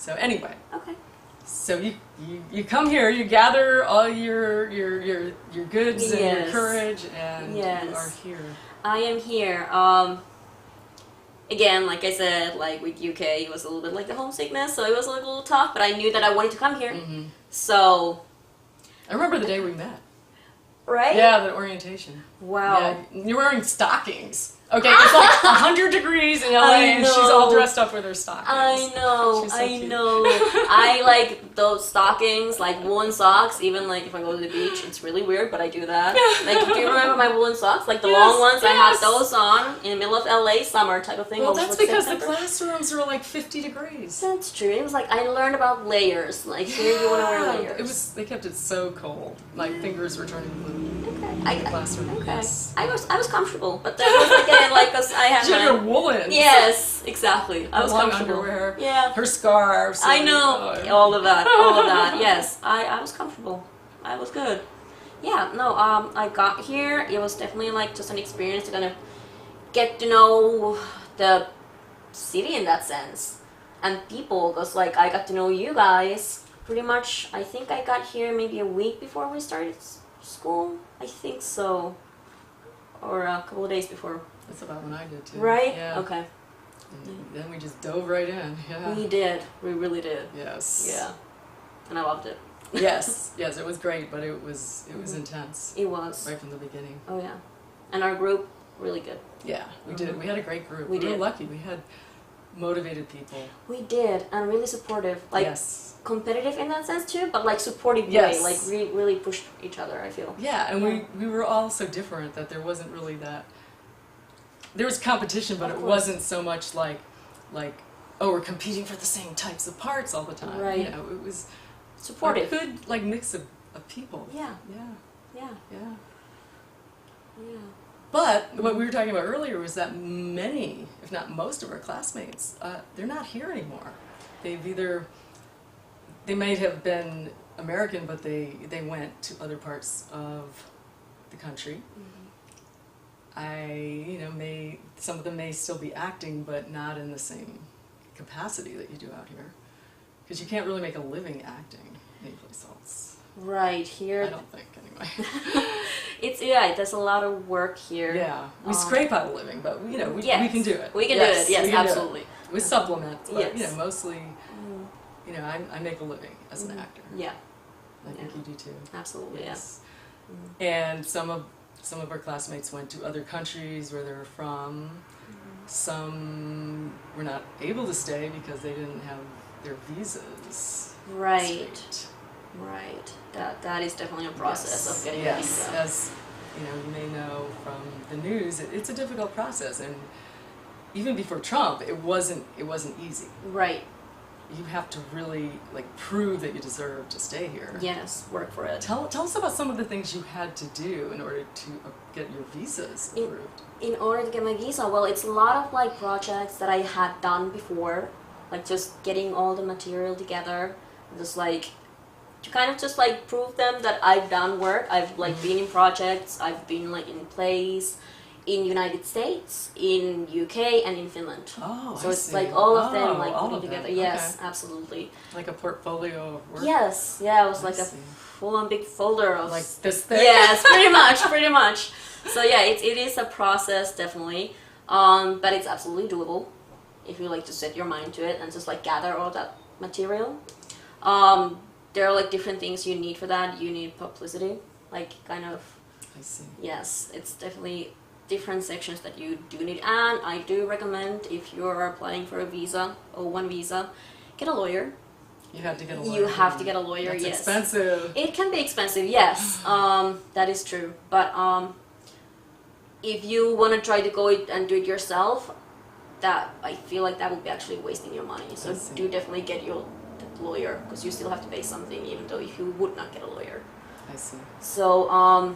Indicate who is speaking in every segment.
Speaker 1: So anyway.
Speaker 2: Okay.
Speaker 1: So you come here, you gather all your goods and your courage, and you are here.
Speaker 2: I am here. Again, like I said, like with UK, it was a little bit like the homesickness, so it was like a little tough. But I knew that I wanted to come here.
Speaker 1: Mm-hmm.
Speaker 2: So.
Speaker 1: I remember the day we met.
Speaker 2: Right?
Speaker 1: Yeah, the orientation.
Speaker 2: Wow.
Speaker 1: Yeah, you're wearing stockings. Okay, it's like 100 degrees in LA and she's all dressed up with her stockings.
Speaker 2: I know,
Speaker 1: so
Speaker 2: I
Speaker 1: cute.
Speaker 2: know. I like those stockings, like woolen socks, even like if I go to the beach, it's really weird, but I do that. Like, do you remember my woolen socks? Like the long ones, I had those on in the middle of LA, summer type of thing.
Speaker 1: Well, that's because the classrooms were like 50 degrees.
Speaker 2: That's true. It was like, I learned about layers. Like, here you want to wear layers.
Speaker 1: They kept it so cold. My fingers were turning blue.
Speaker 2: Okay.
Speaker 1: In the classroom.
Speaker 2: Okay.
Speaker 1: Yes.
Speaker 2: I was comfortable, but that was again like, cause I had
Speaker 1: your woolen.
Speaker 2: Yes, exactly. I was
Speaker 1: long
Speaker 2: comfortable.
Speaker 1: Underwear.
Speaker 2: Yeah.
Speaker 1: Her scarves.
Speaker 2: I know. All of that. All of that. Yes. I was comfortable. I was good. Yeah. No. I got here. It was definitely like just an experience to kind of get to know the city in that sense and people. Cause like I got to know you guys pretty much. I think I got here maybe a week before we started school. I think so. Or a couple of days before.
Speaker 1: That's about when I did too.
Speaker 2: Right?
Speaker 1: Yeah.
Speaker 2: Okay.
Speaker 1: And then we just dove right in. Yeah.
Speaker 2: We did. We really did.
Speaker 1: Yes.
Speaker 2: Yeah. And I loved it.
Speaker 1: Yes. Yes, it was great, but it was intense.
Speaker 2: It was.
Speaker 1: Right from the beginning.
Speaker 2: Oh yeah. And our group, really good.
Speaker 1: Yeah, we did. We had a great group.
Speaker 2: We
Speaker 1: were
Speaker 2: did.
Speaker 1: lucky. We had motivated people.
Speaker 2: We did, and really supportive. Like competitive in that sense too, but like supportive way. Like really pushed each other, I feel.
Speaker 1: Yeah, and we were all so different that there wasn't really that. There was competition, but it wasn't so much like, oh, we're competing for the same types of parts all the time.
Speaker 2: Right.
Speaker 1: You know, it was
Speaker 2: supportive.
Speaker 1: A good like mix of people.
Speaker 2: Yeah.
Speaker 1: Yeah.
Speaker 2: Yeah.
Speaker 1: Yeah.
Speaker 2: Yeah.
Speaker 1: But what we were talking about earlier was that many, if not most of our classmates, they're not here anymore. They might have been American, but they went to other parts of the country. Some of them may still be acting, but not in the same capacity that you do out here. Because you can't really make a living acting anyplace else.
Speaker 2: Right, here.
Speaker 1: I don't think, anyway.
Speaker 2: There's a lot of work here.
Speaker 1: Yeah, we scrape out a living, but we can do it.
Speaker 2: We can do it, yes, absolutely.
Speaker 1: With supplements, but mostly, I make a living as an actor.
Speaker 2: Yeah.
Speaker 1: I think you do too.
Speaker 2: Absolutely, yes.
Speaker 1: And some of our classmates went to other countries where they were from. Some were not able to stay because they didn't have their visas.
Speaker 2: Right.
Speaker 1: straight.
Speaker 2: Right. That is definitely a process of getting a visa.
Speaker 1: As you may know from the news, it's a difficult process, and even before Trump, it wasn't easy.
Speaker 2: Right.
Speaker 1: You have to really prove that you deserve to stay here.
Speaker 2: Yes, work for it.
Speaker 1: Tell us about some of the things you had to do in order to get your visas approved.
Speaker 2: In order to get my visa, well, it's a lot of projects that I had done before, just getting all the material together, just to kind of just prove them that I've done work. I've been in projects, I've been in plays in United States, in UK, and in Finland.
Speaker 1: Oh,
Speaker 2: so
Speaker 1: I
Speaker 2: it's
Speaker 1: see.
Speaker 2: all of them
Speaker 1: all
Speaker 2: putting
Speaker 1: of
Speaker 2: together.
Speaker 1: them.
Speaker 2: Yes,
Speaker 1: Okay.
Speaker 2: absolutely.
Speaker 1: Like a portfolio of work?
Speaker 2: Yes, yeah, it was a
Speaker 1: see.
Speaker 2: full-on big folder of
Speaker 1: this thing?
Speaker 2: Yes, pretty much. So yeah, it is a process, definitely, but it's absolutely doable if you just set your mind to it and just gather all that material. There are different things you need for that. You need publicity,
Speaker 1: I see.
Speaker 2: Yes, it's definitely different sections that you do need, and I do recommend if you're applying for a visa, O1 visa, get a lawyer.
Speaker 1: You have to get a lawyer.
Speaker 2: You have to get a lawyer.
Speaker 1: That's
Speaker 2: yes.
Speaker 1: expensive.
Speaker 2: It can be expensive, yes. That is true. But if you want to try to go and do it yourself, I feel that would be actually wasting your money. So do definitely get your lawyer, because you still have to pay something, even though if you would not get a lawyer.
Speaker 1: I see.
Speaker 2: So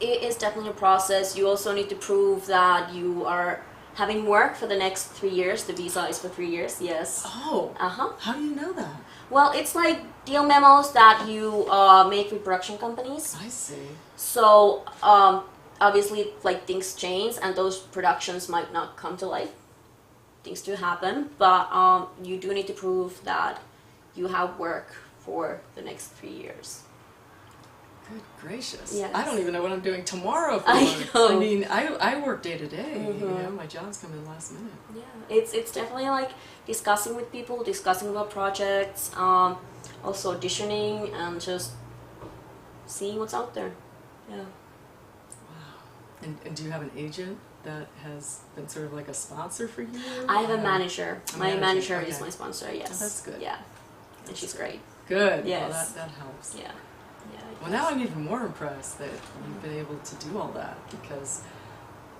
Speaker 2: it is definitely a process. You also need to prove that you are having work for the next 3 years. The visa is for 3 years, yes.
Speaker 1: Oh.
Speaker 2: Uh-huh.
Speaker 1: How do you know that?
Speaker 2: Well, it's deal memos that you make with production companies.
Speaker 1: I see.
Speaker 2: So obviously things change and those productions might not come to life. things do happen, but you do need to prove that you have work for the next 3 years.
Speaker 1: Good gracious.
Speaker 2: Yes.
Speaker 1: I don't even know what I'm doing tomorrow for
Speaker 2: I
Speaker 1: work.
Speaker 2: know.
Speaker 1: I mean, I work day to day. You know, my jobs come in last minute.
Speaker 2: Yeah, it's definitely like discussing with people, discussing about projects, also auditioning, and just seeing what's out there. Yeah.
Speaker 1: Wow. And do you have an agent that has been sort of like a sponsor for you?
Speaker 2: I have a manager. My manager is
Speaker 1: okay.
Speaker 2: my sponsor. Yes.
Speaker 1: Oh, that's good.
Speaker 2: Yeah, and she's great.
Speaker 1: Good.
Speaker 2: Yes.
Speaker 1: Well, that helps.
Speaker 2: Yeah. Yeah.
Speaker 1: Well, now I'm even more impressed that you've been able to do all that, because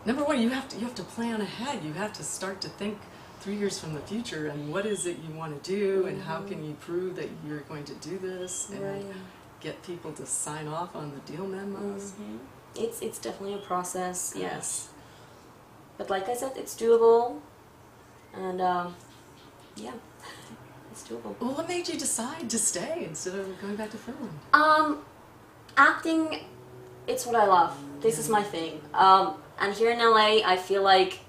Speaker 1: number one, you have to plan ahead. You have to start to think 3 years from the future, and what is it you want to do, and how can you prove that you're going to do this, and
Speaker 2: Right.
Speaker 1: get people to sign off on the deal memos.
Speaker 2: It's definitely a process. Yes. But like I said, it's doable, and yeah, it's doable.
Speaker 1: Well, what made you decide to stay instead of going back to Finland?
Speaker 2: Acting, it's what I love. This is my thing. And here in LA, I feel like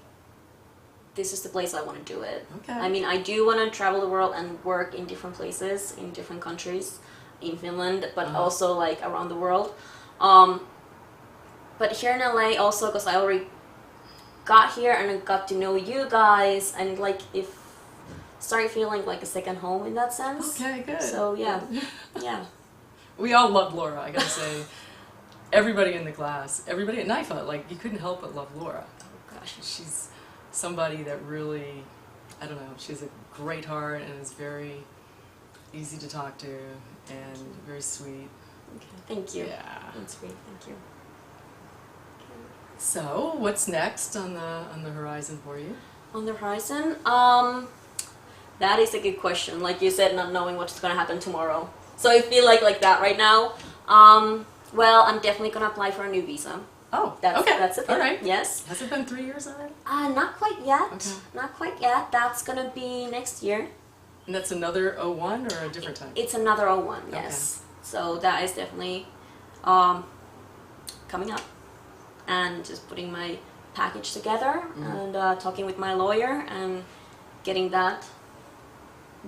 Speaker 2: this is the place I want to do it.
Speaker 1: Okay.
Speaker 2: I mean, I do want to travel the world and work in different places, in different countries, in Finland, but also like around the world. But here in LA also, because I already got here and I got to know you guys, and like if started feeling like a second home in that sense.
Speaker 1: Okay, good.
Speaker 2: So yeah, yeah.
Speaker 1: We all loved Laura, I gotta say. Everybody in the class, everybody at NIFA, like, you couldn't help but love Laura.
Speaker 2: Oh gosh.
Speaker 1: She's somebody that really, I don't know, she has a great heart and is very easy to talk to and very sweet.
Speaker 2: Okay. Thank you.
Speaker 1: Yeah.
Speaker 2: That's great. Thank you.
Speaker 1: So, what's next on the horizon for you?
Speaker 2: On the horizon, that is a good question. Like you said, not knowing what's gonna happen tomorrow. So I feel like that right now. Well, I'm definitely gonna apply for a new visa.
Speaker 1: Oh,
Speaker 2: That's
Speaker 1: okay.
Speaker 2: That's it.
Speaker 1: All right.
Speaker 2: Yes.
Speaker 1: Has it been 3 years already?
Speaker 2: Not quite yet.
Speaker 1: Okay.
Speaker 2: Not quite yet. That's gonna be next year.
Speaker 1: And that's another 01 or a different time?
Speaker 2: It's another 01. Yes. So that is definitely coming up, and just putting my package together and talking with my lawyer and getting that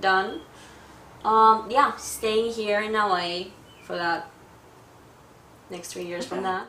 Speaker 2: done. Yeah, staying here in LA for that next 3 years from that.